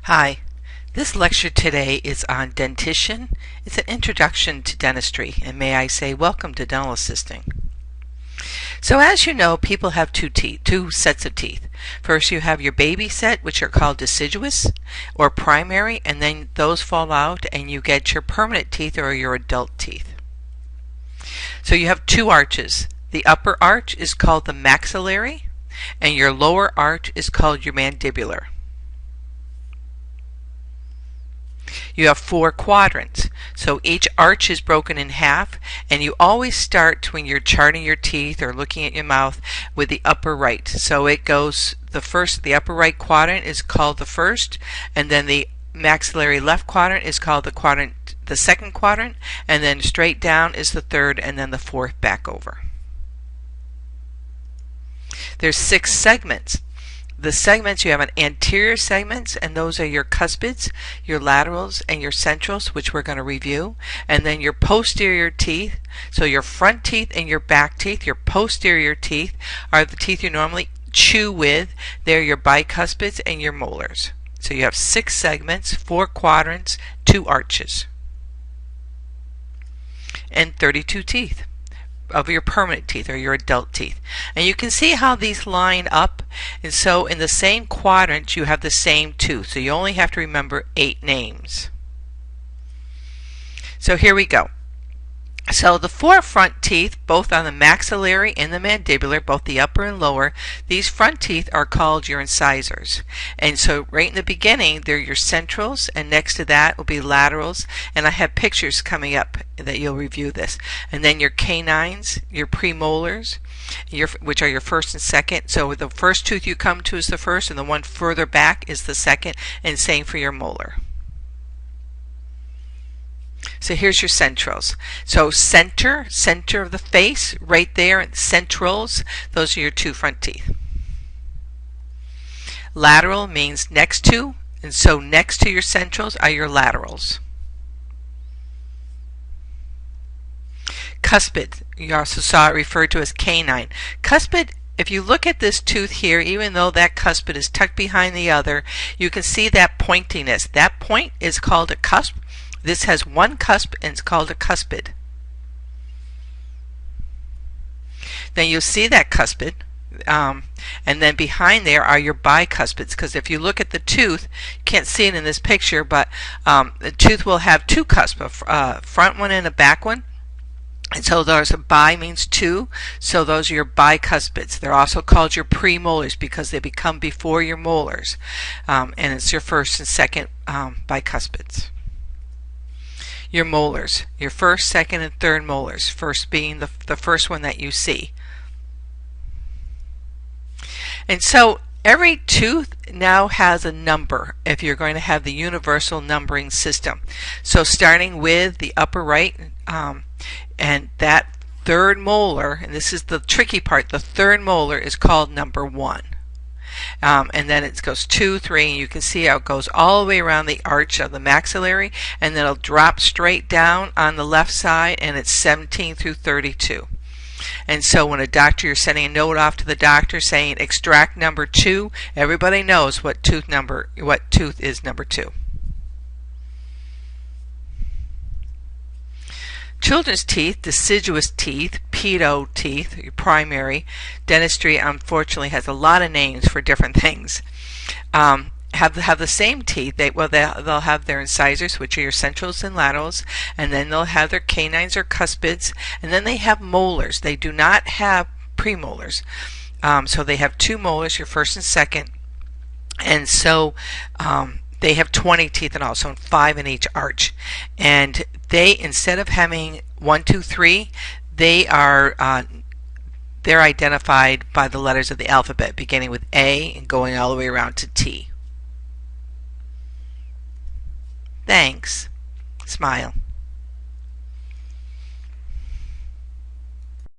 Hi, this lecture today is on dentition. It's an introduction to dentistry, and may I say welcome to dental assisting. So as you know, people have two sets of teeth. First you have your baby set, which are called deciduous or primary, and then those fall out and you get your permanent teeth or your adult teeth. So you have two arches. The upper arch is called the maxillary and your lower arch is called your mandibular. You have four quadrants, so each arch is broken in half, and you always start when you're charting your teeth or looking at your mouth with the upper right. So it goes the upper right quadrant is called the first, and then the maxillary left quadrant is called the second quadrant, and then straight down is the third, and then the fourth back over. There's 6 segments. The segments, you have an anterior segments, and those are your cuspids, your laterals, and your centrals, which we're going to review. And then your posterior teeth, so your front teeth and your back teeth. Your posterior teeth are the teeth you normally chew with. They're your bicuspids and your molars. So you have 6 segments, 4 quadrants, 2 arches, and 32 teeth of your permanent teeth or your adult teeth. And you can see how these line up, and so in the same quadrant you have the same tooth, so you only have to remember 8 names. So here we go. So the 4 front teeth, both on the maxillary and the mandibular, both the upper and lower, these front teeth are called your incisors. And so right in the beginning, they're your centrals, and next to that will be laterals. And I have pictures coming up that you'll review this. And then your canines, your premolars, which are your first and second. So the first tooth you come to is the first, and the one further back is the second, and same for your molar. So here's your centrals. So center of the face, right there, centrals, those are your 2 front teeth. Lateral means next to, and so next to your centrals are your laterals. Cuspid, you also saw it referred to as canine. Cuspid, if you look at this tooth here, even though that cuspid is tucked behind the other, you can see that pointiness. That point is called a cusp. This has one cusp and it's called a cuspid. Then you'll see that cuspid, and then behind there are your bicuspids, because if you look at the tooth, you can't see it in this picture, but the tooth will have 2 cusps, a front one and a back one. And so there's a bi means 2, so those are your bicuspids. They're also called your premolars because they become before your molars, and it's your first and second bicuspids. Your molars, your first, second, and third molars, first being the first one that you see. And so every tooth now has a number if you're going to have the universal numbering system. So starting with the upper right, and that third molar, and this is the tricky part, the third molar is called number 1. And then it goes 2, 3, and you can see how it goes all the way around the arch of the maxillary, and then it'll drop straight down on the left side, and it's 17 through 32. And so when you're sending a note off to the doctor saying extract number 2, everybody knows what tooth is number 2. Children's teeth, deciduous teeth, pedo teeth, your primary. Dentistry unfortunately has a lot of names for different things. Have the same teeth. They'll have their incisors, which are your centrals and laterals, and then they'll have their canines or cuspids, and then they have molars. They do not have premolars. So they have 2 molars, your first and second, and so they have 20 teeth and also 5 in each arch. And they, instead of having 1, 2, 3, they're identified by the letters of the alphabet, beginning with A and going all the way around to T. Thanks. Smile.